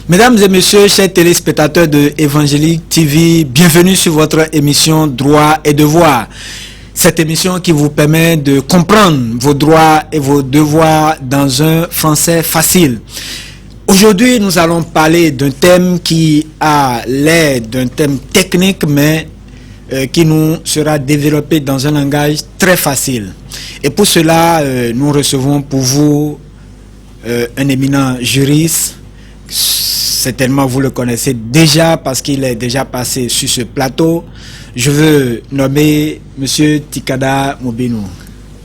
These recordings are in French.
Mesdames et messieurs, chers téléspectateurs de Évangélique TV, bienvenue sur votre émission Droits et Devoirs. Cette émission qui vous permet de comprendre vos droits et vos devoirs dans un français facile. Aujourd'hui, nous allons parler d'un thème qui a l'air d'un thème technique, mais qui nous sera développé dans un langage très facile. Et pour cela, nous recevons pour vous un éminent juriste. Certainement vous le connaissez déjà parce qu'il est déjà passé sur ce plateau. Je veux nommer Monsieur Tikada Mobinou.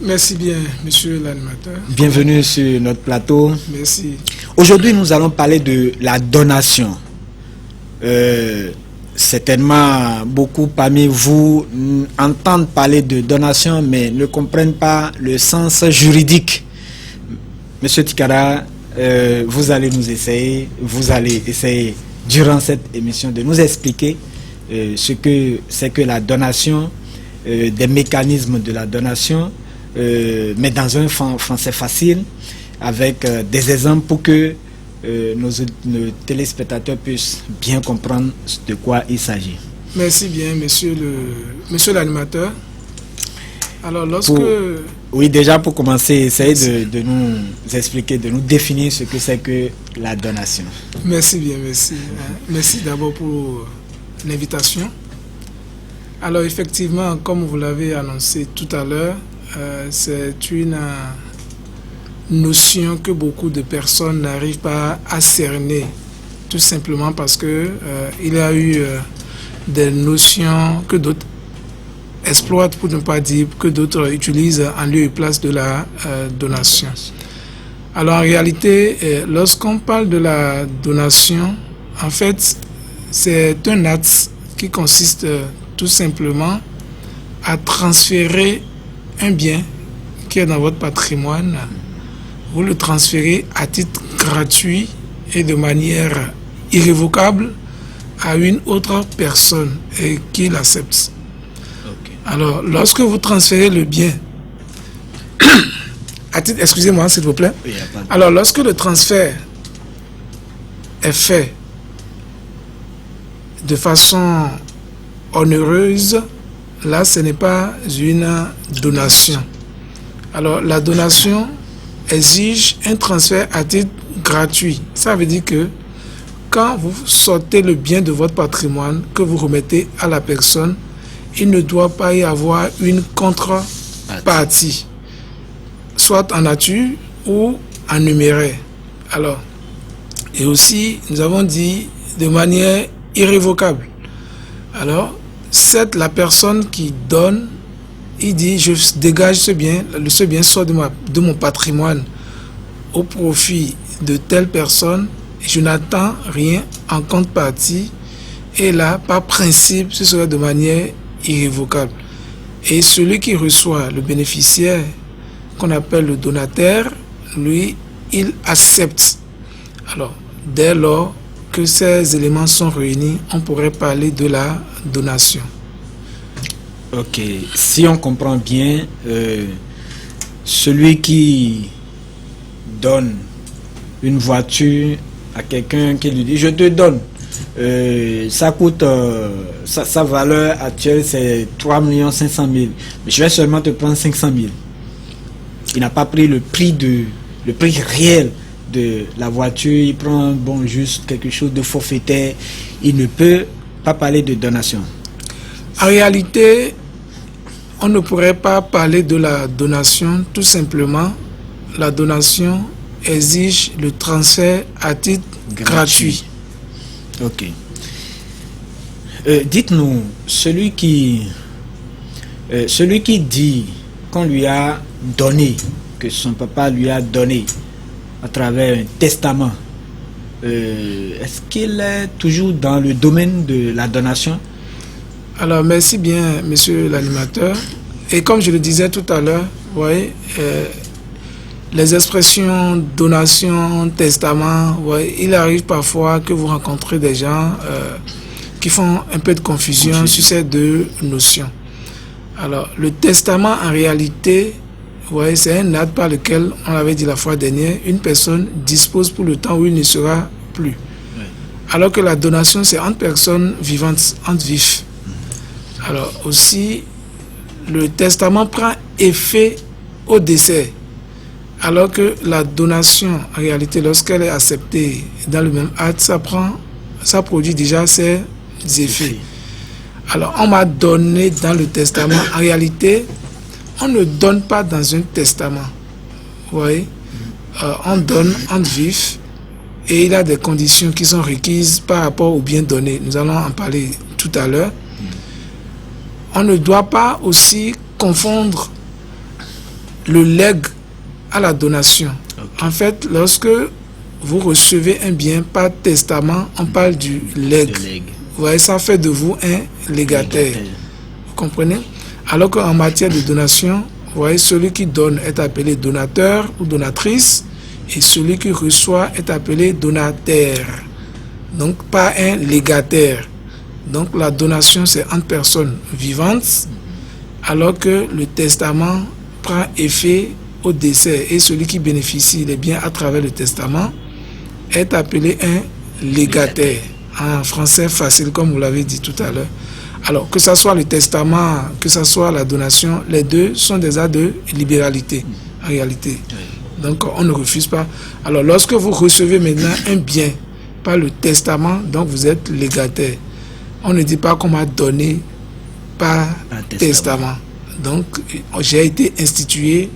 Merci bien, Monsieur l'animateur. Bienvenue sur notre plateau. Merci. Aujourd'hui, nous allons parler de la donation. Certainement, beaucoup parmi vous entendent parler de donation, mais ne comprennent pas le sens juridique. Monsieur Tikada, vous allez essayer durant cette émission de nous expliquer ce que c'est que la donation, des mécanismes de la donation, mais dans un français facile, avec des exemples pour que nos téléspectateurs puissent bien comprendre de quoi il s'agit. Merci bien, monsieur l'animateur. Alors, Oui, déjà pour commencer, essayez de nous expliquer, de nous définir ce que c'est que la donation. Merci bien, merci. Merci d'abord pour l'invitation. Alors, effectivement, comme vous l'avez annoncé tout à l'heure, c'est une notion que beaucoup de personnes n'arrivent pas à cerner, tout simplement parce que il y a eu des notions que d'autres exploitent, pour ne pas dire que d'autres utilisent en lieu et place de la donation. Alors en réalité, lorsqu'on parle de la donation, en fait, c'est un acte qui consiste tout simplement à transférer un bien qui est dans votre patrimoine. Vous le transférez à titre gratuit et de manière irrévocable à une autre personne et qui l'accepte. Alors, lorsque vous transférez le bien, excusez-moi s'il vous plaît. Alors, lorsque le transfert est fait de façon onéreuse, là, ce n'est pas une donation. Alors, la donation exige un transfert à titre gratuit. Ça veut dire que quand vous sortez le bien de votre patrimoine, que vous remettez à la personne, il ne doit pas y avoir une contrepartie, soit en nature ou en numéraire. Alors, et aussi, nous avons dit de manière irrévocable. Alors, c'est la personne qui donne, il dit, je dégage ce bien sort de mon patrimoine au profit de telle personne, je n'attends rien en contrepartie, et là, par principe, ce serait de manière irrévocable. Et celui qui reçoit, le bénéficiaire, qu'on appelle le donataire, lui, il accepte. Alors, dès lors que ces éléments sont réunis, on pourrait parler de la donation. Ok, si on comprend bien, celui qui donne une voiture à quelqu'un qui lui dit « je te donne », ça coûte, sa valeur actuelle c'est 3 500 000, mais je vais seulement te prendre 500 000. Il n'a pas pris le prix réel de la voiture, il prend juste quelque chose de forfaitaire. Il ne peut pas parler de donation. En réalité, on ne pourrait pas parler de la donation, tout simplement. La donation exige le transfert à titre gratuit. Ok. Dites-nous, celui qui dit qu'on lui a donné, que son papa lui a donné à travers un testament, est-ce qu'il est toujours dans le domaine de la donation? Alors, merci bien, monsieur l'animateur. Et comme je le disais tout à l'heure, vous voyez, les expressions donation, testament, il arrive parfois que vous rencontrez des gens qui font un peu de confusion sur ces deux notions. Alors, le testament, en réalité, c'est un acte par lequel, on l'avait dit la fois dernière, une personne dispose pour le temps où il ne sera plus. Alors que la donation, c'est entre personnes vivantes, entre vifs. Alors aussi, le testament prend effet au décès. Alors que la donation, en réalité, lorsqu'elle est acceptée dans le même acte, ça produit déjà ses effets. Alors, on m'a donné dans le testament. En réalité, on ne donne pas dans un testament. Vous voyez, on donne entre vifs et il y a des conditions qui sont requises par rapport au bien donné. Nous allons en parler tout à l'heure. On ne doit pas aussi confondre le legs à la donation. En fait, lorsque vous recevez un bien par testament, on parle du legs. Vous voyez, ça fait de vous un légataire. Vous comprenez? Alors qu'en matière de donation, vous voyez, celui qui donne est appelé donateur ou donatrice et celui qui reçoit est appelé donataire. Donc, pas un légataire. Donc, la donation, c'est entre personnes vivantes, alors que le testament prend effet au décès et celui qui bénéficie des biens à travers le testament est appelé un légataire. En français facile, comme vous l'avez dit tout à l'heure. Alors, que ce soit le testament, que ce soit la donation, les deux sont des actes de libéralité, en réalité. Donc, on ne refuse pas. Alors, lorsque vous recevez maintenant un bien par le testament, donc vous êtes légataire. On ne dit pas qu'on m'a donné par testament. Donc, j'ai été institué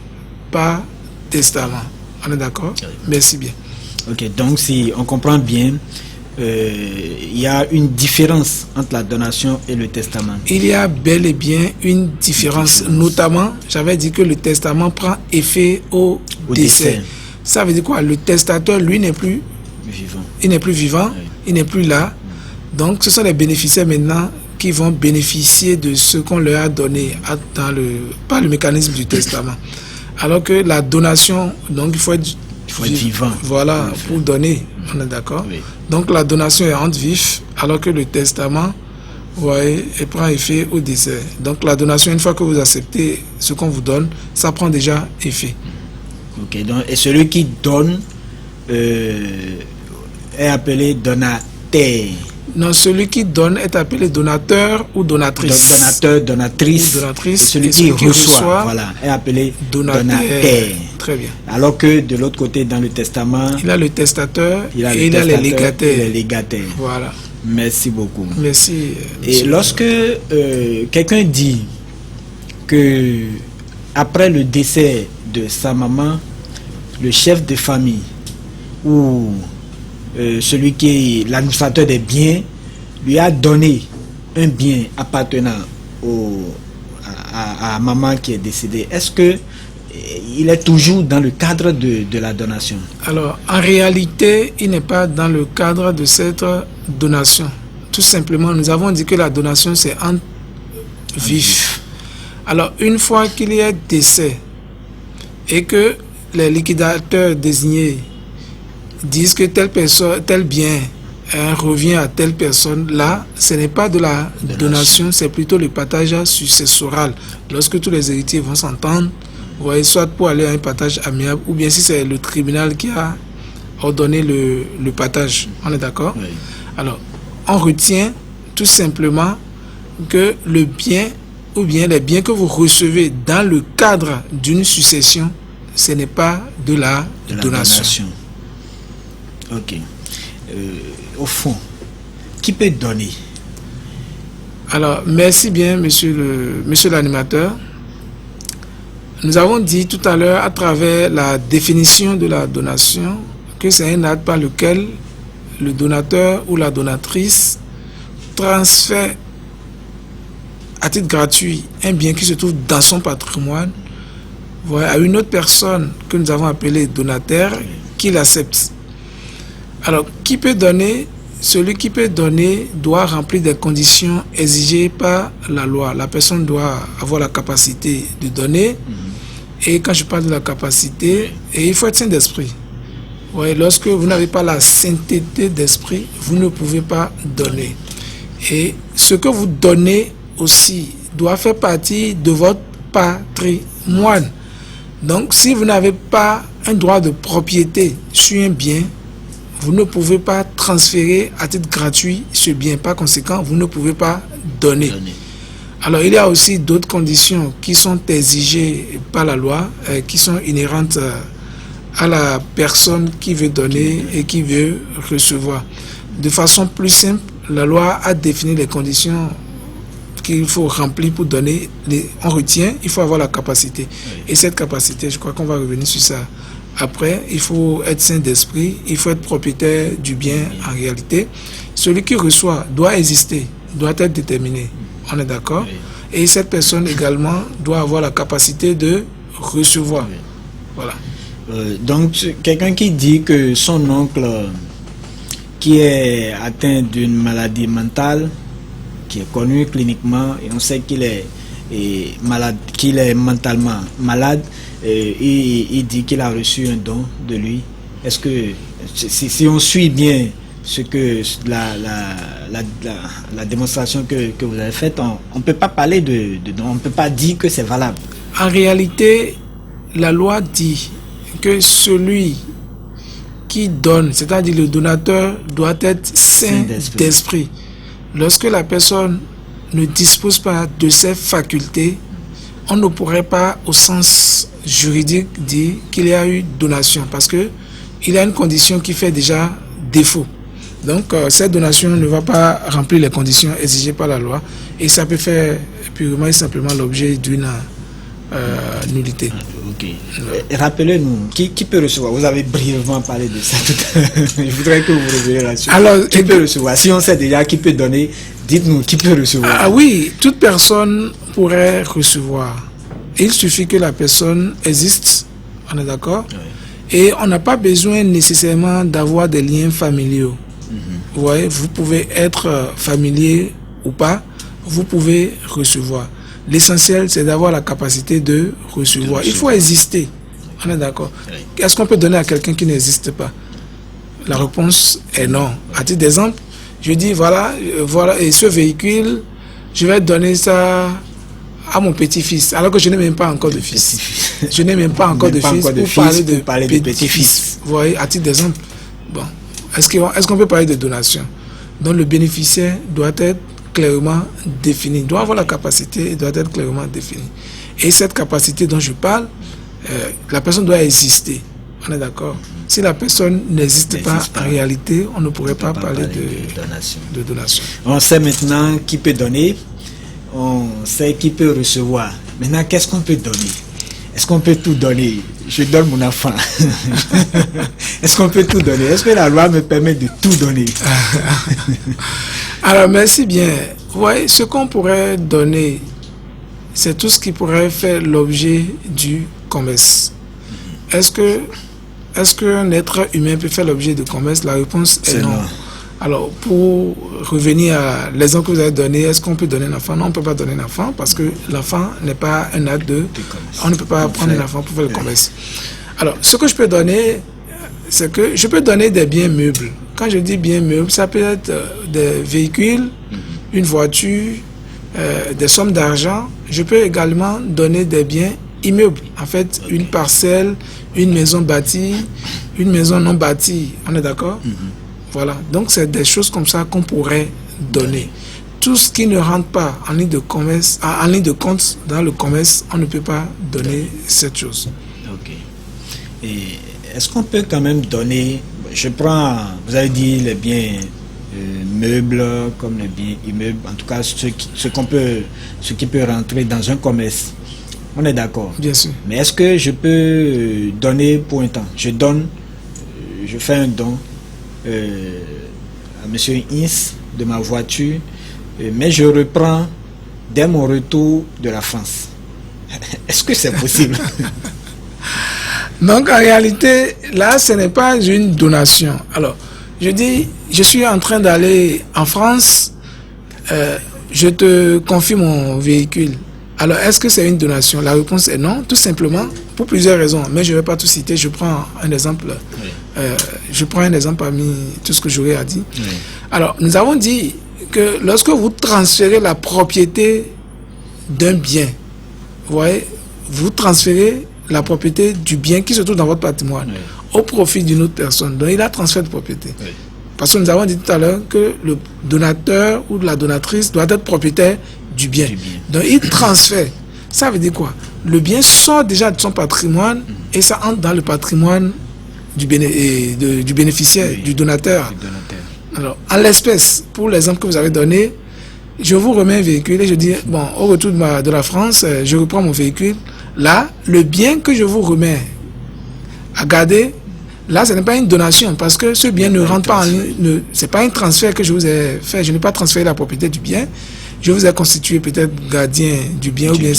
par testament. On est d'accord? Merci bien. Ok, donc si on comprend bien, il y a une différence entre la donation et le testament. Il y a bel et bien une différence. Notamment, j'avais dit que le testament prend effet au décès. Ça veut dire quoi? Le testateur, lui, n'est plus vivant. Il n'est plus vivant, oui. Il n'est plus là. Donc, ce sont les bénéficiaires maintenant qui vont bénéficier de ce qu'on leur a donné par le mécanisme du testament. Alors que la donation, donc il faut être vivant. Voilà, pour donner. On est d'accord? Oui. Donc la donation est entre vifs, alors que le testament, vous voyez, prend effet au décès. Donc la donation, une fois que vous acceptez ce qu'on vous donne, ça prend déjà effet. Ok, donc, et celui qui donne est appelé donateur. Non, celui qui donne est appelé donateur ou donatrice. Donateur, donatrice. Ou donatrice. Et celui qui reçoit, voilà, est appelé donateur. Très bien. Alors que de l'autre côté, dans le testament, il a le testateur et il a les légataires. Voilà. Merci beaucoup. Merci. Et lorsque quelqu'un dit que après le décès de sa maman, le chef de famille ou celui qui est l'administrateur des biens lui a donné un bien appartenant à maman qui est décédée, est-ce que il est toujours dans le cadre de la donation? Alors, en réalité, il n'est pas dans le cadre de cette donation. Tout simplement, nous avons dit que la donation, c'est en vif. Alors, une fois qu'il y a décès et que les liquidateurs désignés disent que telle personne, tel bien revient à telle personne, là, ce n'est pas de la donation, c'est plutôt le partage successoral. Lorsque tous les héritiers vont s'entendre, vous voyez, soit pour aller à un partage amiable, ou bien si c'est le tribunal qui a ordonné le partage. On est d'accord? Oui. Alors, on retient tout simplement que le bien, ou bien les biens que vous recevez dans le cadre d'une succession, ce n'est pas de la donation. Ok. Au fond, qui peut donner? Alors, merci bien, monsieur l'animateur. Nous avons dit tout à l'heure, à travers la définition de la donation, que c'est un acte par lequel le donateur ou la donatrice transfère à titre gratuit un bien qui se trouve dans son patrimoine à une autre personne que nous avons appelée donataire qui l'accepte. Alors, qui peut donner? Celui qui peut donner doit remplir des conditions exigées par la loi. La personne doit avoir la capacité de donner. Et quand je parle de la capacité, il faut être saint d'esprit. Ouais, lorsque vous n'avez pas la sainteté d'esprit, vous ne pouvez pas donner. Et ce que vous donnez aussi doit faire partie de votre patrimoine. Donc, si vous n'avez pas un droit de propriété sur un bien, vous ne pouvez pas transférer à titre gratuit ce bien. Par conséquent, vous ne pouvez pas donner. Alors, il y a aussi d'autres conditions qui sont exigées par la loi, qui sont inhérentes à la personne qui veut donner et qui veut recevoir. De façon plus simple, la loi a défini les conditions qu'il faut remplir pour donner. On retient, il faut avoir la capacité. Et cette capacité, je crois qu'on va revenir sur ça. Après, il faut être saint d'esprit, il faut être propriétaire du bien en réalité. Celui qui reçoit doit exister, doit être déterminé. On est d'accord? Et cette personne également doit avoir la capacité de recevoir. Voilà. Donc, quelqu'un qui dit que son oncle qui est atteint d'une maladie mentale, qui est connu cliniquement, et on sait qu'il est malade, qu'il est mentalement malade, il dit qu'il a reçu un don de lui. Est-ce que, si on suit bien ce que la démonstration que vous avez faite, on ne peut pas parler de don, on ne peut pas dire que c'est valable. En réalité, la loi dit que celui qui donne, c'est-à-dire le donateur, doit être saint d'esprit. Lorsque la personne ne dispose pas de ses facultés, on ne pourrait pas, au sens juridique, dire qu'il y a eu donation, parce que il y a une condition qui fait déjà défaut. Donc, cette donation ne va pas remplir les conditions exigées par la loi, et ça peut faire purement et simplement l'objet d'une nullité. Ok. Rappelez-nous, qui peut recevoir? Vous avez brièvement parlé de ça tout à l'heure. Je voudrais que vous reveniez là-dessus. Alors, qui peut recevoir? Si on sait déjà qui peut donner, dites-nous qui peut recevoir. Ah oui, toute personne pourrait recevoir. Il suffit que la personne existe, on est d'accord? Oui. Et on n'a pas besoin nécessairement d'avoir des liens familiaux. Vous voyez, vous pouvez être familier ou pas, vous pouvez recevoir. L'essentiel, c'est d'avoir la capacité de recevoir. Il faut exister. On est d'accord. Est-ce qu'on peut donner à quelqu'un qui n'existe pas? La réponse est non. À titre d'exemple, je dis voilà, et ce véhicule, je vais donner ça à mon petit-fils, alors que je n'ai même pas encore de fils. Je n'ai même pas encore de fils pour parler de petit-fils. Vous voyez, à titre d'exemple. Bon. Est-ce qu'on peut parler de donation? Donc le bénéficiaire doit être clairement défini, doit avoir la capacité et doit être clairement défini. Et cette capacité dont je parle, la personne doit exister. On est d'accord? Si la personne n'existe pas, en réalité, on ne pourrait pas parler de donation. On sait maintenant qui peut donner, on sait qui peut recevoir. Maintenant, qu'est-ce qu'on peut donner? Est-ce qu'on peut tout donner? Je donne mon enfant. Est-ce qu'on peut tout donner? Est-ce que la loi me permet de tout donner? Alors, merci bien. Ouais, ce qu'on pourrait donner, c'est tout ce qui pourrait faire l'objet du commerce. Est-ce qu'un être humain peut faire l'objet de commerce? La réponse est non. Alors, pour revenir à l'exemple que vous avez donné, est-ce qu'on peut donner un enfant? Non, on ne peut pas donner un enfant parce que l'enfant n'est pas un acte de commerce. On ne peut pas prendre un enfant pour faire le commerce. Alors, ce que je peux donner, c'est que je peux donner des biens meubles. Quand je dis biens meubles, ça peut être des véhicules, une voiture, des sommes d'argent. Je peux également donner des biens immeubles. En fait, une parcelle, une maison bâtie, une maison non bâtie. On est d'accord? Voilà, donc c'est des choses comme ça qu'on pourrait donner. Tout ce qui ne rentre pas en ligne de commerce, en ligne de compte dans le commerce, on ne peut pas donner cette chose. Ok. Et est-ce qu'on peut quand même donner, je prends, vous avez dit les biens meubles comme les biens immeubles, en tout cas ce qui peut rentrer dans un commerce. On est d'accord? Bien sûr. Mais est-ce que je peux donner pour un temps? Je fais un don à M. Ins de ma voiture, mais je reprends dès mon retour de la France. Est-ce que c'est possible? Donc en réalité, là, ce n'est pas une donation. Alors, je dis, je suis en train d'aller en France, je te confie mon véhicule. Alors, est-ce que c'est une donation? La réponse est non, tout simplement, pour plusieurs raisons. Mais je ne vais pas tout citer, je prends un exemple. Je prends un exemple parmi tout ce que j'aurais à dire. Alors, nous avons dit que lorsque vous transférez la propriété d'un bien, vous voyez, vous transférez la propriété du bien qui se trouve dans votre patrimoine au profit d'une autre personne. Donc, il a transfert de propriété. Parce que nous avons dit tout à l'heure que le donateur ou la donatrice doit être propriétaire du bien. Donc, il transfère. Ça veut dire quoi? Le bien sort déjà de son patrimoine et ça entre dans le patrimoine du bénéficiaire, du donateur. Alors, en l'espèce, pour l'exemple que vous avez donné, je vous remets un véhicule et je dis, bon, au retour de la France, je reprends mon véhicule. Là, le bien que je vous remets à garder, là, ce n'est pas une donation parce que ce bien ne rentre pas en ligne. Ce n'est pas un transfert que je vous ai fait. Je n'ai pas transféré la propriété du bien. Je vous ai constitué peut-être gardien du bien ou bien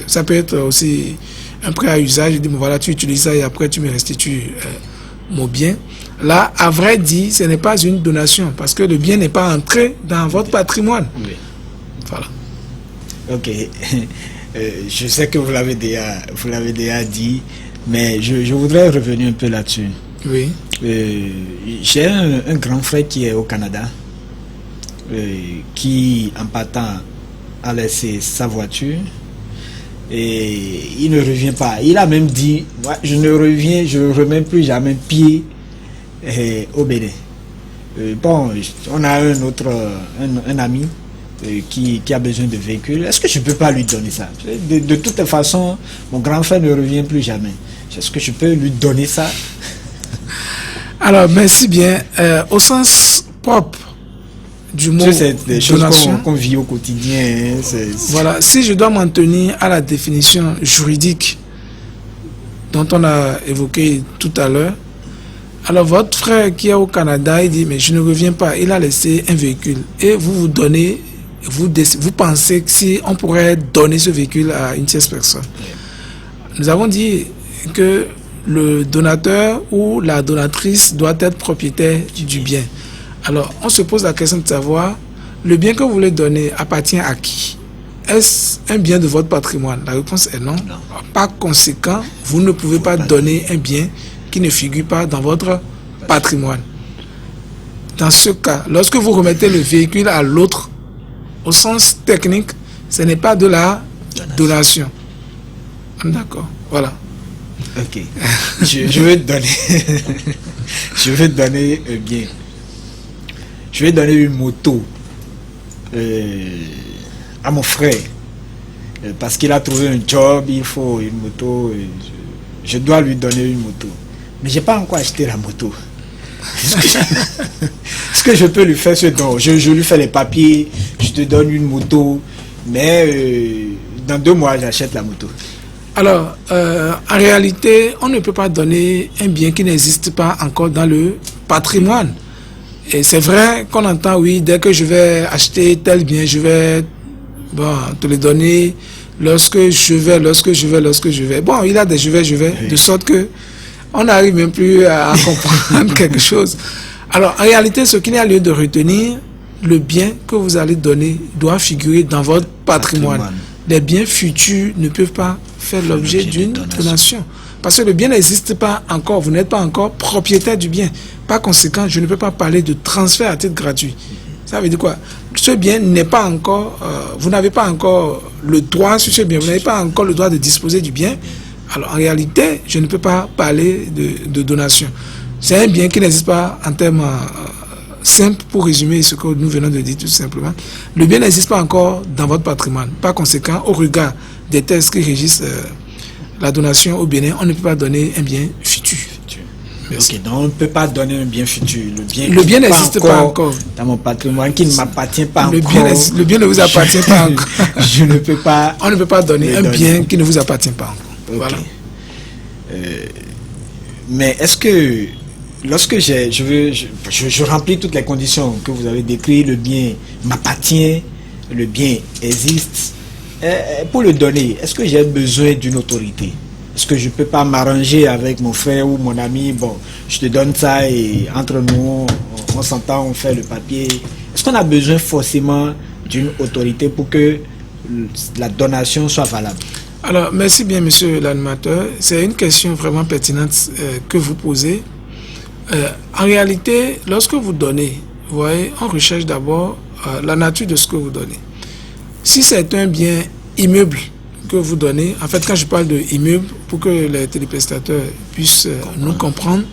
ça peut être aussi un prêt à usage. Je dis, bon, voilà, tu utilises ça et après tu me restitues mon bien. Là, à vrai dire, ce n'est pas une donation parce que le bien n'est pas entré dans votre patrimoine. Voilà. Ok. Je sais que vous l'avez déjà dit, mais je voudrais revenir un peu là-dessus. Oui. J'ai un grand frère qui est au Canada, qui, en partant, a laissé sa voiture et il ne revient pas. Il a même dit, ouais, je ne remets plus jamais pied au Bénin. Bon, on a un ami qui a besoin de véhicule. Est-ce que je ne peux pas lui donner ça? De toute façon, mon grand frère ne revient plus jamais. Est-ce que je peux lui donner ça? Alors, merci bien. Au sens propre du mot c'est des donation, choses qu'on vit au quotidien. Voilà, si je dois m'en tenir à la définition juridique dont on a évoqué tout à l'heure, alors votre frère qui est au Canada, il dit, mais je ne reviens pas, il a laissé un véhicule. Et vous donnez, vous pensez que si on pourrait donner ce véhicule à une tierce personne. Nous avons dit que le donateur ou la donatrice doit être propriétaire du bien. Alors, on se pose la question de savoir, le bien que vous voulez donner appartient à qui? Est-ce un bien de votre patrimoine? La réponse est non. Par conséquent, vous ne pouvez pas donner un bien qui ne figure pas dans votre patrimoine. Dans ce cas, lorsque vous remettez le véhicule à l'autre, au sens technique, ce n'est pas de la donation. D'accord, voilà. Ok. Je vais te donner je vais te donner un bien. Je vais donner une moto à mon frère parce qu'il a trouvé un job, il faut une moto. Je dois lui donner une moto. Mais je n'ai pas encore acheté la moto. Est-ce que je peux lui faire ce don? Je lui fais les papiers, je te donne une moto, mais dans 2 mois, j'achète la moto. Alors, en réalité, on ne peut pas donner un bien qui n'existe pas encore dans le patrimoine. Et c'est vrai qu'on entend, oui, dès que je vais acheter tel bien, je vais te le donner lorsque je vais. Bon, il a des je vais, oui. De sorte que on n'arrive même plus à comprendre quelque chose. Alors, en réalité, ce qu'il y a lieu de retenir, le bien que vous allez donner doit figurer dans votre patrimoine. Les biens futurs ne peuvent pas faire l'objet d'une donation. Parce que le bien n'existe pas encore. Vous n'êtes pas encore propriétaire du bien. Par conséquent, je ne peux pas parler de transfert à titre gratuit. Ça veut dire quoi? Ce bien n'est pas encore... vous n'avez pas encore le droit sur ce bien. Vous n'avez pas encore le droit de disposer du bien. Alors, en réalité, je ne peux pas parler de donation. C'est un bien qui n'existe pas en termes simples pour résumer ce que nous venons de dire tout simplement. Le bien n'existe pas encore dans votre patrimoine. Par conséquent, au regard des textes qui régissent la donation au Bénin, on ne peut pas donner un bien futur. Ok, donc on ne peut pas donner un bien futur. Le bien n'existe pas encore dans mon patrimoine, qui ne m'appartient pas encore. Le bien ne vous appartient pas encore. Je ne peux pas. On ne peut pas donner un bien qui ne vous appartient pas encore. Okay. Voilà. Mais est-ce que lorsque je remplis toutes les conditions que vous avez décrites, le bien m'appartient, le bien existe, pour le donner, est-ce que j'ai besoin d'une autorité? Est-ce que je ne peux pas m'arranger avec mon frère ou mon ami? Bon, je te donne ça et entre nous, on s'entend, on fait le papier. Est-ce qu'on a besoin forcément d'une autorité pour que la donation soit valable? Alors, merci bien, monsieur l'animateur. C'est une question vraiment pertinente que vous posez. En réalité, lorsque vous donnez, vous voyez, on recherche d'abord la nature de ce que vous donnez. Si c'est un bien immeuble que vous donnez, en fait, quand je parle de immeuble, pour que les téléspectateurs puissent nous comprendre,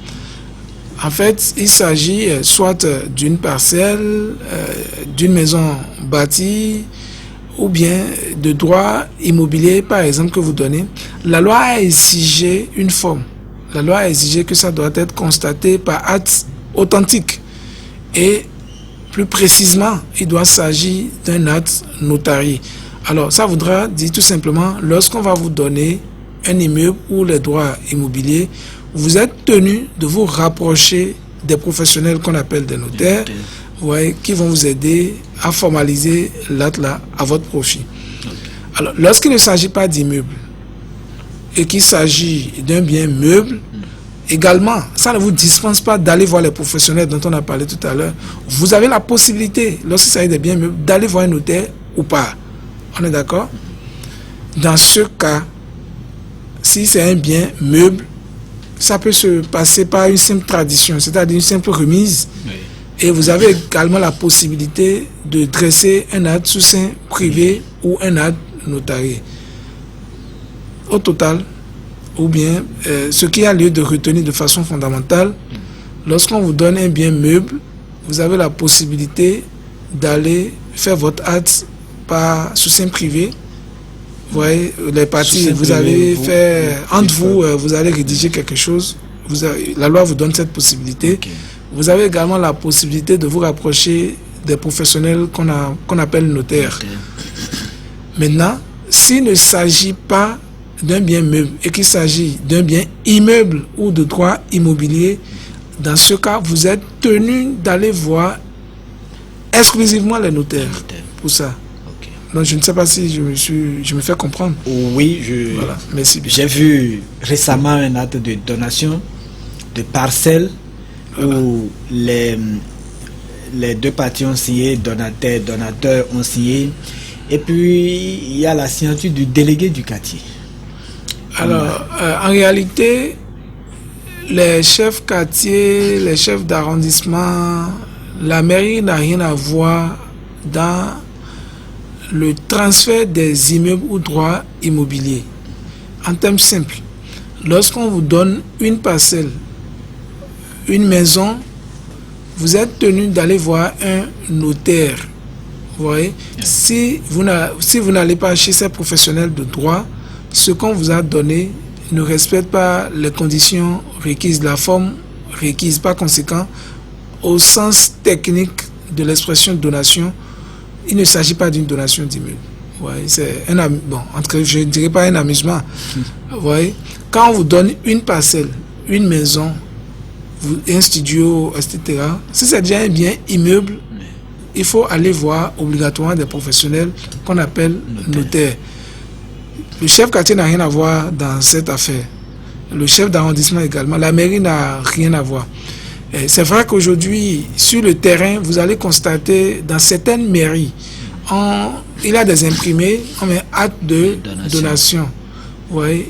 en fait, il s'agit soit d'une parcelle, d'une maison bâtie, ou bien de droits immobiliers, par exemple, que vous donnez. La loi a exigé une forme. La loi a exigé que ça doit être constaté par acte authentique. Et plus précisément, il doit s'agir d'un acte notarié. Alors, ça voudra dire tout simplement, lorsqu'on va vous donner un immeuble ou les droits immobiliers, vous êtes tenu de vous rapprocher des professionnels qu'on appelle des notaires, ouais, qui vont vous aider à formaliser l'acte là à votre profit. Alors, lorsqu'il ne s'agit pas d'immeuble et qu'il s'agit d'un bien meuble, également, ça ne vous dispense pas d'aller voir les professionnels dont on a parlé tout à l'heure. Vous avez la possibilité, lorsqu'il s'agit des biens meubles, d'aller voir un notaire ou pas. On est d'accord? Dans ce cas, si c'est un bien meuble, ça peut se passer par une simple tradition, c'est-à-dire une simple remise. Oui. Et vous avez également la possibilité de dresser un acte sous seing privé ou un acte notarié. Au total, ou bien ce qui a lieu de retenir de façon fondamentale, lorsqu'on vous donne un bien meuble, vous avez la possibilité d'aller faire votre acte sous seing privé. Vous voyez, les parties, vous allez faire, entre vous, vous allez rédiger quelque chose. La loi vous donne cette possibilité. Okay. Vous avez également la possibilité de vous rapprocher des professionnels qu'on appelle notaires. Okay. Maintenant, s'il ne s'agit pas d'un bien meuble et qu'il s'agit d'un bien immeuble ou de droit immobilier, dans ce cas, vous êtes tenu d'aller voir exclusivement les notaires pour ça. Donc, je ne sais pas si je me fais comprendre. Oui, voilà, merci bien. J'ai vu récemment un acte de donation de parcelles, voilà, où les deux parties ont signé, donateurs ont signé, et puis il y a la signature du délégué du quartier. Alors, en réalité, les chefs quartiers, les chefs d'arrondissement, la mairie n'a rien à voir dans le transfert des immeubles ou droits immobiliers. En termes simples, lorsqu'on vous donne une parcelle, une maison, vous êtes tenu d'aller voir un notaire. Vous voyez, si vous n'allez pas chez ces professionnels de droit, ce qu'on vous a donné ne respecte pas les conditions requises, la forme requise. Par conséquent, au sens technique de l'expression donation, il ne s'agit pas d'une donation d'immeuble. Ouais, c'est je ne dirais pas un amusement. Ouais. Quand on vous donne une parcelle, une maison, un studio, etc., si c'est déjà un bien immeuble, il faut aller voir obligatoirement des professionnels qu'on appelle notaires. Le chef quartier n'a rien à voir dans cette affaire. Le chef d'arrondissement également. La mairie n'a rien à voir. C'est vrai qu'aujourd'hui, sur le terrain, vous allez constater dans certaines mairies, il y a des imprimés, on met acte de donation. Ouais.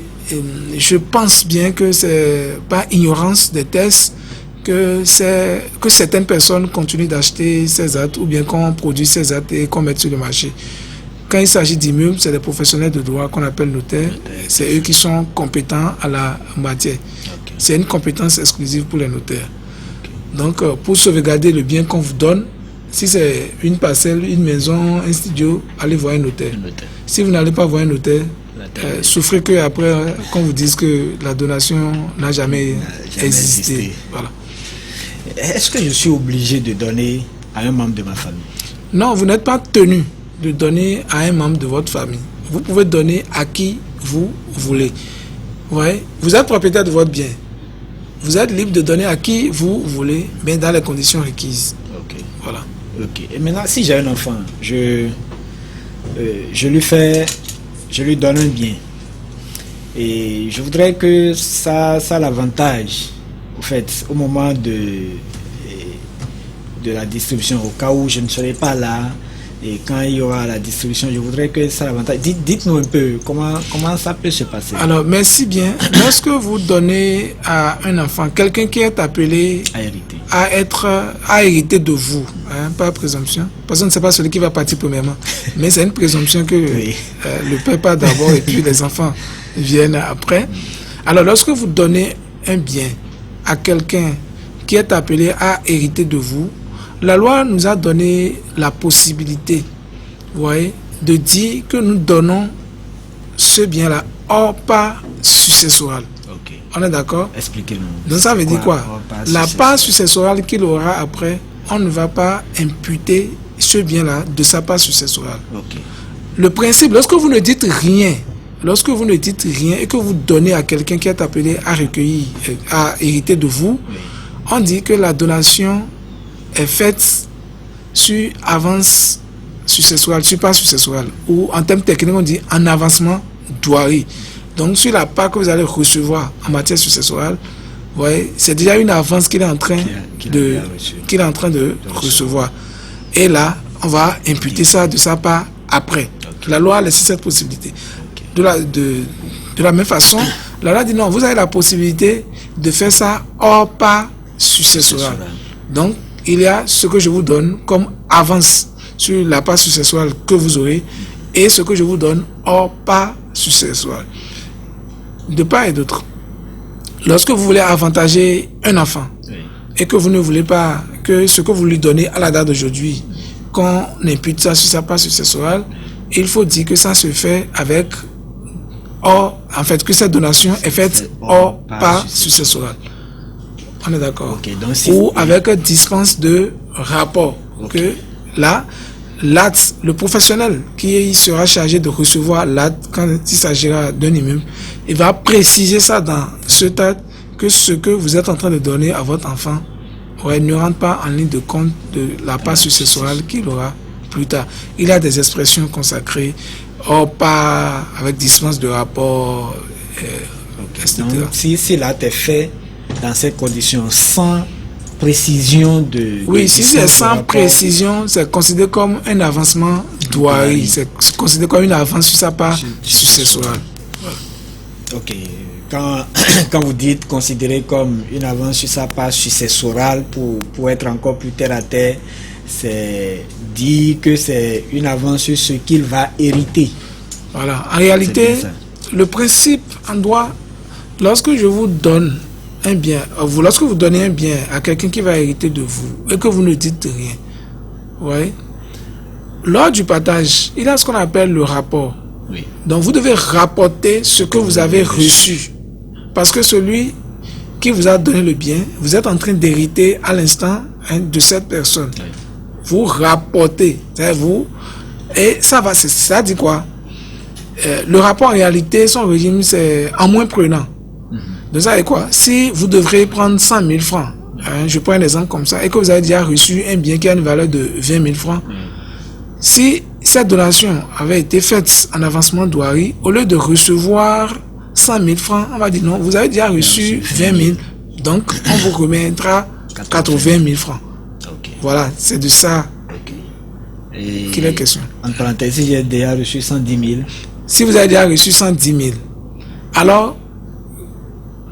Je pense bien que c'est par ignorance des tests que certaines personnes continuent d'acheter ces actes ou bien qu'on produit ces actes et qu'on met sur le marché. Quand il s'agit d'immeubles, c'est des professionnels de droit qu'on appelle notaires. C'est eux qui sont compétents à la matière. Okay. C'est une compétence exclusive pour les notaires. Donc, pour sauvegarder le bien qu'on vous donne, si c'est une parcelle, une maison, un studio, allez voir un notaire. Si vous n'allez pas voir un notaire, souffrez qu'après, qu'on vous dise que la donation n'a jamais existé. Voilà. Est-ce que je suis obligé de donner à un membre de ma famille? Non, vous n'êtes pas tenu de donner à un membre de votre famille. Vous pouvez donner à qui vous voulez. Ouais. Vous êtes propriétaire de votre bien. Vous êtes libre de donner à qui vous voulez, mais dans les conditions requises. Ok. Voilà. Ok. Et maintenant, si j'ai un enfant, je lui donne un bien. Et je voudrais que ça a l'avantage, au fait, au moment de la distribution, au cas où je ne serai pas là, Et quand il y aura la distribution, je voudrais que ça l'avantage. Dites-nous un peu comment ça peut se passer. Alors, merci bien. Lorsque vous donnez à un enfant, quelqu'un qui est appelé à hériter de vous, hein, pas présomption, parce que ce n'est pas celui qui va partir premièrement, mais c'est une présomption que le père part d'abord et puis les enfants viennent après. Alors, lorsque vous donnez un bien à quelqu'un qui est appelé à hériter de vous, la loi nous a donné la possibilité, vous voyez, de dire que nous donnons ce bien-là hors part successorale. Okay. On est d'accord? Expliquez-nous. Donc ça veut dire quoi? La part successorale qu'il aura après, on ne va pas imputer ce bien-là de sa part successorale. Okay. Le principe, lorsque vous ne dites rien et que vous donnez à quelqu'un qui est appelé à recueillir, à hériter de vous, on dit que la donation est faite sur avance successorale, sur part successorale, ou en termes techniques, on dit en avancement douari. Donc, sur la part que vous allez recevoir en matière successorale, vous voyez, c'est déjà une avance qu'il est en train de recevoir. Et là, on va imputer ça de sa part après. La loi a laissé cette possibilité. De la même façon, la loi dit non, vous avez la possibilité de faire ça hors part successorale. Donc, il y a ce que je vous donne comme avance sur la part successorale que vous aurez et ce que je vous donne hors part successorale. De part et d'autre. Lorsque vous voulez avantager un enfant et que vous ne voulez pas que ce que vous lui donnez à la date d'aujourd'hui, qu'on impute ça sur sa part successorale, il faut dire que ça se fait avec que cette donation est faite hors part successorale. On est d'accord. Okay, ou avec dispense de rapport. Que là, l'acte, le professionnel qui sera chargé de recevoir l'acte quand il s'agira d'un immeuble, il va préciser ça dans ce tas que ce que vous êtes en train de donner à votre enfant ne rentre pas en ligne de compte de la part successorale qu'il aura plus tard. Il y a des expressions consacrées pas avec dispense de rapport, etc. Donc, si l'acte est fait dans ces conditions, sans précision de... Oui, si c'est sans précision, c'est considéré comme un avancement douari. C'est considéré comme une avance sur sa part successorale. Ok. Quand vous dites considéré comme une avance sur sa part successorale, pour être encore plus terre à terre, c'est dire que c'est une avance sur ce qu'il va hériter. Voilà. En réalité, le principe en droit, lorsque je vous donne un bien, lorsque vous donnez un bien à quelqu'un qui va hériter de vous et que vous ne dites rien, ouais, lors du partage, il y a ce qu'on appelle le rapport. Oui. Donc vous devez rapporter ce que vous avez reçu. Parce que celui qui vous a donné le bien, vous êtes en train d'hériter à l'instant de cette personne. Oui. Vous rapportez, vous, et ça dit quoi? Le rapport en réalité, son régime, c'est en moins prenant. Donc ça veut dire quoi? Si vous devrez prendre 100 000 francs, je prends un exemple comme ça, et que vous avez déjà reçu un bien qui a une valeur de 20 000 francs, si cette donation avait été faite en avancement douari, au lieu de recevoir 100 000 francs, on va dire non, vous avez déjà reçu 20 000, donc on vous remettra 80 000 francs. Okay. Voilà, c'est de ça qu'il est question. En parenthèse, si j'ai déjà reçu 110 000. Si vous avez déjà reçu 110 000, alors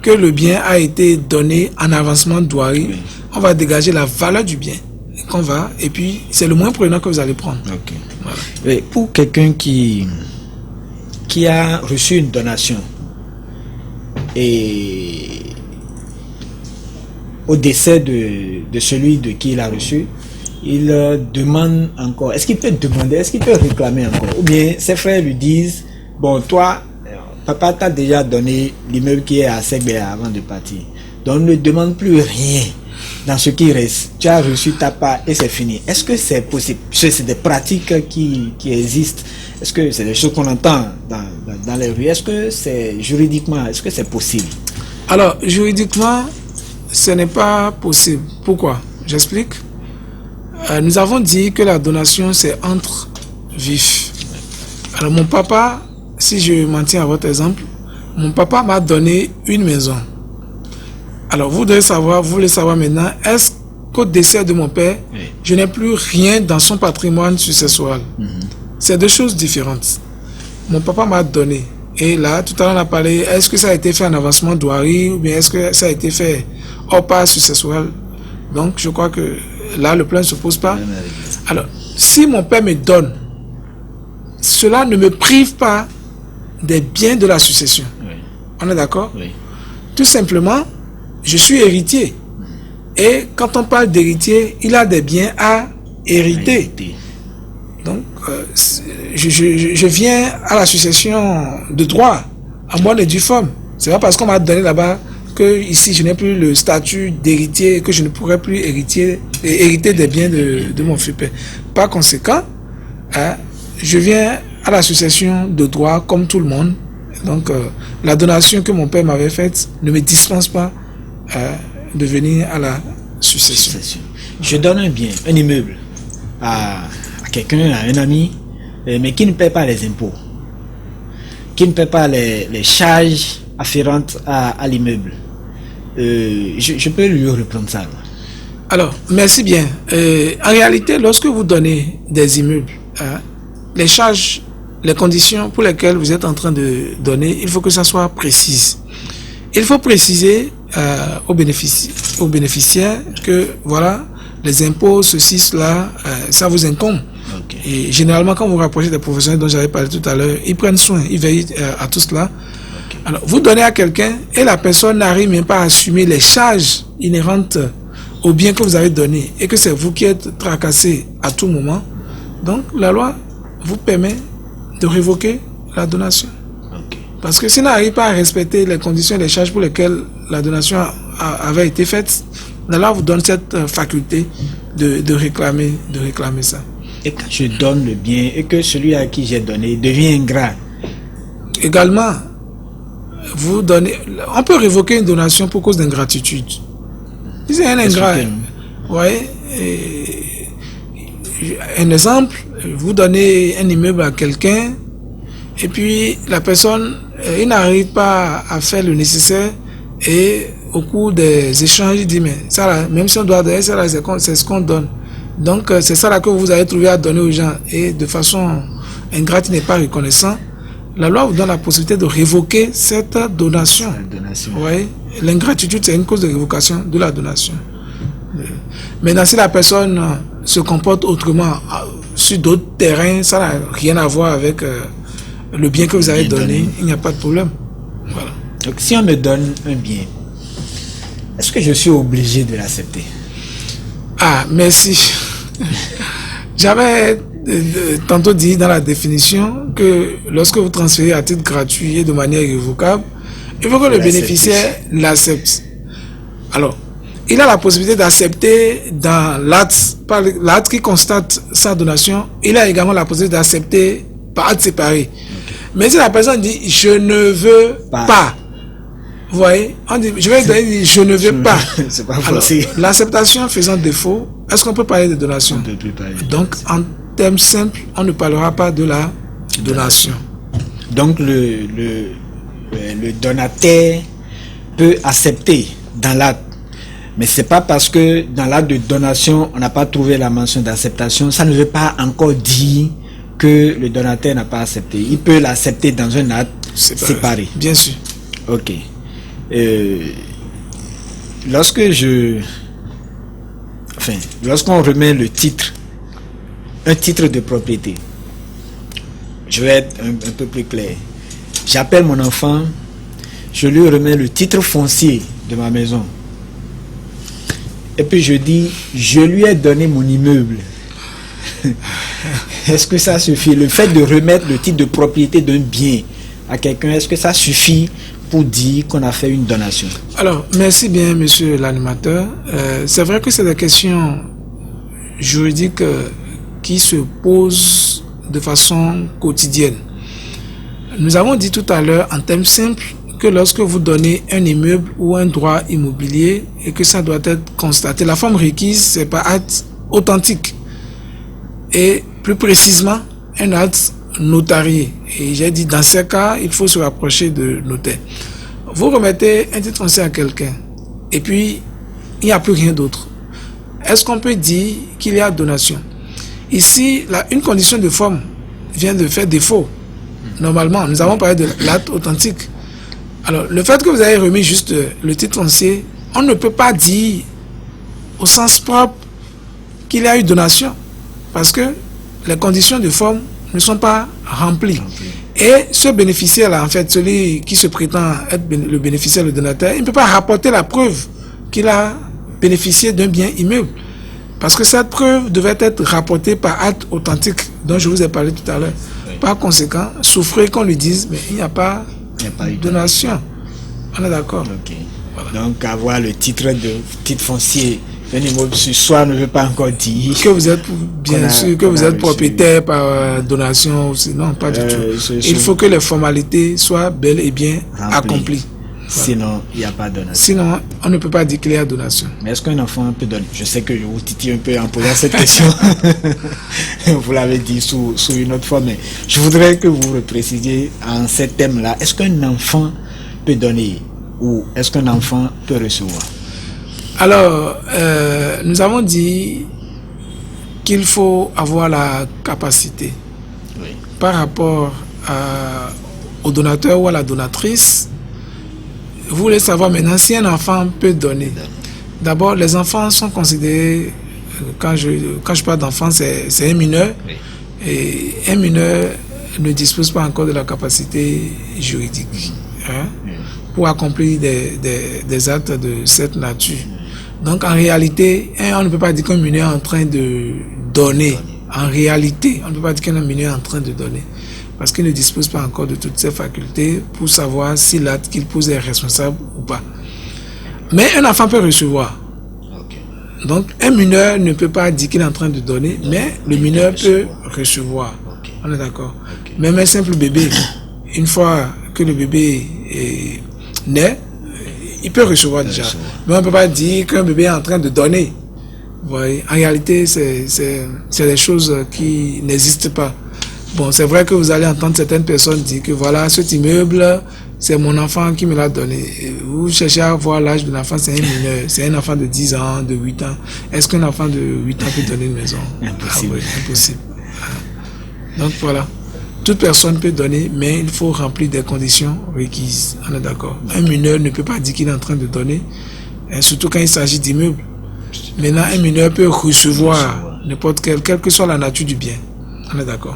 que le bien a été donné en avancement douari, on va dégager la valeur du bien et puis c'est le moins prenant que vous allez prendre. Okay. Voilà. Et pour quelqu'un qui a reçu une donation et au décès de celui de qui il a reçu, il demande encore, est-ce qu'il peut demander, est-ce qu'il peut réclamer encore, ou bien ses frères lui disent, bon, toi, papa t'a déjà donné l'immeuble qui est à Segbea avant de partir, donc ne demande plus rien dans ce qui reste, tu as reçu ta part et c'est fini. Est-ce que c'est possible? C'est des pratiques qui existent. Est-ce que c'est des choses qu'on entend dans les rues? Est-ce que c'est juridiquement, est-ce que c'est possible? Alors, juridiquement, ce n'est pas possible. Pourquoi? J'explique. Nous avons dit que la donation, c'est entre vifs. Alors, mon papa, si je m'en tiens à votre exemple, mon papa m'a donné une maison. Alors, vous voulez savoir maintenant, est-ce qu'au décès de mon père, Oui. je n'ai plus rien dans son patrimoine successoral. C'est deux choses différentes. Mon papa m'a donné. Et là, tout à l'heure, on a parlé, est-ce que ça a été fait en avancement douari ou bien est-ce que ça a été fait hors part successoral? Donc, je crois que là, le plan ne se pose pas. Alors, si mon père me donne, cela ne me prive pas des biens de la succession. Oui. On est d'accord? Oui. Tout simplement, je suis héritier. Et quand on parle d'héritier, il a des biens à hériter. Donc, je viens à la succession de droit, à bonne et due forme. C'est pas parce qu'on m'a donné là-bas que ici je n'ai plus le statut d'héritier et que je ne pourrai plus hériter des biens de mon père. Par conséquent, je viens à la succession de droit comme tout le monde. Donc, la donation que mon père m'avait faite ne me dispense pas de venir à la succession. Je donne un bien, un immeuble à quelqu'un, à un ami, mais qui ne paie pas les impôts, qui ne paie pas les charges afférentes à l'immeuble. Je peux lui reprendre ça. Alors, merci bien. En réalité, lorsque vous donnez des immeubles, les charges, les conditions pour lesquelles vous êtes en train de donner, il faut que ça soit précis. Il faut préciser aux bénéficiaires que voilà, les impôts, ceci, cela, ça vous incombe. Okay. Et généralement, quand vous vous rapprochez des professionnels dont j'avais parlé tout à l'heure, ils prennent soin, ils veillent à tout cela. Okay. Alors, vous donnez à quelqu'un et la personne n'arrive même pas à assumer les charges inhérentes au bien que vous avez donné et que c'est vous qui êtes tracassé à tout moment. Donc, la loi vous permet de révoquer la donation. Okay. Parce que s'il n'arrive pas à respecter les conditions et les charges pour lesquelles la donation avait été faite, la loi vous donne cette faculté de réclamer ça. Et quand je donne le bien et que celui à qui j'ai donné devient ingrat, également, vous donnez, on peut révoquer une donation pour cause d'ingratitude. Si c'est un ingrat, ouais, un exemple, vous donnez un immeuble à quelqu'un et puis la personne, il n'arrive pas à faire le nécessaire et au cours des échanges, il dit mais ça là, même si on doit donner, ça là, c'est ce qu'on donne. Donc c'est ça là que vous avez trouvé à donner aux gens et de façon ingrate, il n'est pas reconnaissant. La loi vous donne la possibilité de révoquer cette donation. Oui, l'ingratitude c'est une cause de révocation de la donation. Maintenant si la personne se comporte autrement sur d'autres terrains, ça n'a rien à voir avec le bien que vous avez donné, il n'y a pas de problème. Voilà. Donc si on me donne un bien, est-ce que je suis obligé de l'accepter? Ah, merci. J'avais tantôt dit dans la définition que lorsque vous transférez à titre gratuit et de manière irrévocable, il faut que le bénéficiaire l'accepte. Alors, il a la possibilité d'accepter dans l'acte qui constate sa donation, il a également la possibilité d'accepter par acte séparé. Okay. Mais si la personne dit « je ne veux pas », vous voyez, on dit, je vais dire, je ne veux pas. C'est pas possible. L'acceptation faisant défaut, est-ce qu'on peut parler de donation? On peut plus parler. Donc, en termes simples, on ne parlera pas de la donation. Donc, le donateur peut accepter dans l'acte. Mais c'est pas parce que dans l'acte de donation, on n'a pas trouvé la mention d'acceptation, ça ne veut pas encore dire que le donateur n'a pas accepté. Il peut l'accepter dans un acte séparé. Bien sûr. Ok. Lorsqu'on remet le titre, un titre de propriété, je vais être un peu plus clair. J'appelle mon enfant, je lui remets le titre foncier de ma maison. Et puis je dis, je lui ai donné mon immeuble. Est-ce que ça suffit? Le fait de remettre le titre de propriété d'un bien à quelqu'un, est-ce que ça suffit pour dire qu'on a fait une donation? Alors, merci bien, monsieur l'animateur. C'est vrai que c'est des questions juridiques qui se posent de façon quotidienne. Nous avons dit tout à l'heure, en termes simples, que lorsque vous donnez un immeuble ou un droit immobilier et que ça doit être constaté, la forme requise, c'est par acte authentique. Et plus précisément, un acte notarié. Et j'ai dit, dans ces cas, il faut se rapprocher de notaire. Vous remettez un titre foncier à quelqu'un, et puis, il n'y a plus rien d'autre. est-ce qu'on peut dire qu'il y a donation? Ici, une condition de forme vient de faire défaut. Normalement, nous avons parlé de l'acte authentique. Alors, le fait que vous avez remis juste le titre foncier, on ne peut pas dire au sens propre qu'il y a eu donation, parce que les conditions de forme ne sont pas remplies. Et ce bénéficiaire-là, en fait, celui qui se prétend être le bénéficiaire, le donateur, il ne peut pas rapporter la preuve qu'il a bénéficié d'un bien immeuble. Parce que cette preuve devait être rapportée par acte authentique, dont je vous ai parlé tout à l'heure. Oui. Par conséquent, souffrez qu'on lui dise, mais il n'y a pas eu de donation. On est d'accord. Okay. Voilà. Donc, avoir le titre foncier d'un immeuble sur soi ne veut pas encore dire que vous êtes, bien sûr, que vous êtes propriétaire par donation. Non, pas du tout. Il faut que les formalités soient bel et bien accomplies. Voilà. Sinon, il n'y a pas de donation. Sinon, on ne peut pas dire qu'il y a donation. Mais est-ce qu'un enfant peut donner? Je sais que je vous titille un peu en posant cette question. Vous l'avez dit sous une autre forme, mais je voudrais que vous le précisiez en ce thème-là. Est-ce qu'un enfant peut donner ou est-ce qu'un enfant peut recevoir? Alors, nous avons dit qu'il faut avoir la capacité par rapport au donateur ou à la donatrice. Vous voulez savoir maintenant si un enfant peut donner. D'abord, les enfants sont considérés, quand je parle d'enfant, c'est un mineur. Oui. Et un mineur ne dispose pas encore de la capacité juridique pour accomplir des actes de cette nature. Donc en réalité, on ne peut pas dire qu'un mineur est en train de donner. En réalité, on ne peut pas dire qu'un mineur est en train de donner. Parce qu'il ne dispose pas encore de toutes ses facultés pour savoir si l'acte qu'il pose est responsable ou pas. Mais un enfant peut recevoir. Okay. Donc un mineur ne peut pas dire qu'il est en train de donner, mais le mineur peut recevoir. Okay. On est d'accord. Okay. Même un simple bébé, une fois que le bébé est né, il peut recevoir déjà. Mais on ne peut pas dire qu'un bébé est en train de donner. Vous voyez, en réalité, c'est des choses qui n'existent pas. Bon, c'est vrai que vous allez entendre certaines personnes dire que voilà, cet immeuble, c'est mon enfant qui me l'a donné. Et vous cherchez à voir l'âge de l'enfant, c'est un mineur, c'est un enfant de 10 ans, de 8 ans. Est-ce qu'un enfant de 8 ans peut donner une maison? Impossible. Ah oui, impossible. Donc voilà, toute personne peut donner, mais il faut remplir des conditions requises. On est d'accord. Un mineur ne peut pas dire qu'il est en train de donner, surtout quand il s'agit d'immeubles. Maintenant, un mineur peut recevoir n'importe quelle que soit la nature du bien. On est d'accord.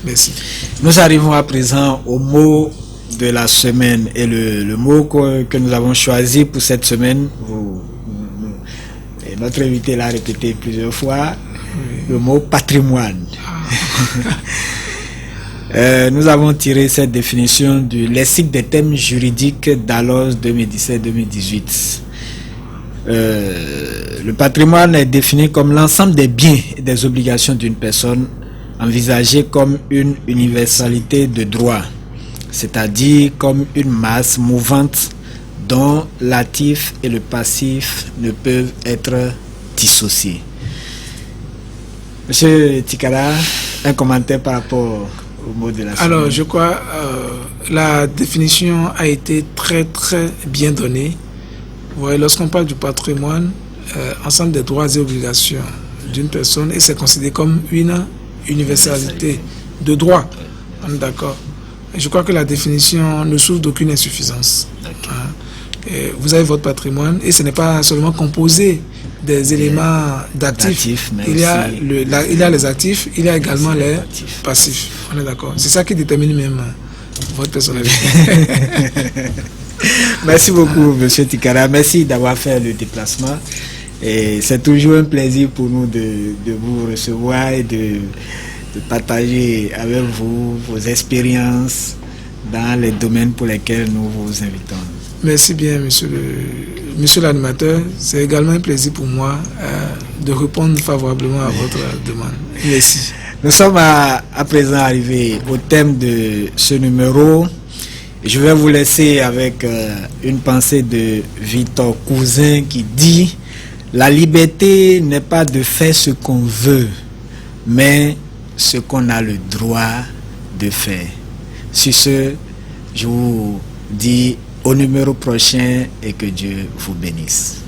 Merci. Nous arrivons à présent au mot de la semaine et le mot que nous avons choisi pour cette semaine, et notre invité l'a répété plusieurs fois, le mot patrimoine. Nous avons tiré cette définition du lexique des thèmes juridiques d'Allos 2017-2018. Le patrimoine est défini comme l'ensemble des biens et des obligations d'une personne envisagée comme une universalité de droit, c'est-à-dire comme une masse mouvante dont l'actif et le passif ne peuvent être dissociés. Monsieur Tikara, un commentaire par rapport au mot de la semaine. Alors, je crois la définition a été très très bien donnée. Vous voyez, lorsqu'on parle du patrimoine, ensemble des droits et obligations d'une personne, et c'est considéré comme une universalité de droit. On est d'accord. Je crois que la définition ne souffre d'aucune insuffisance. Vous avez votre patrimoine et ce n'est pas seulement composé des éléments d'actifs. Il y a les actifs, il y a également les passifs. On est d'accord. C'est ça qui détermine même votre personnalité. Merci beaucoup, monsieur Tikara. Merci d'avoir fait le déplacement. Et c'est toujours un plaisir pour nous de vous recevoir et de partager avec vous vos expériences dans les domaines pour lesquels nous vous invitons. Merci bien, monsieur l'animateur. C'est également un plaisir pour moi de répondre favorablement à votre demande. Merci. Nous sommes à présent arrivés au thème de ce numéro. Je vais vous laisser avec une pensée de Victor Cousin qui dit: la liberté n'est pas de faire ce qu'on veut, mais ce qu'on a le droit de faire. Sur ce, je vous dis au numéro prochain et que Dieu vous bénisse.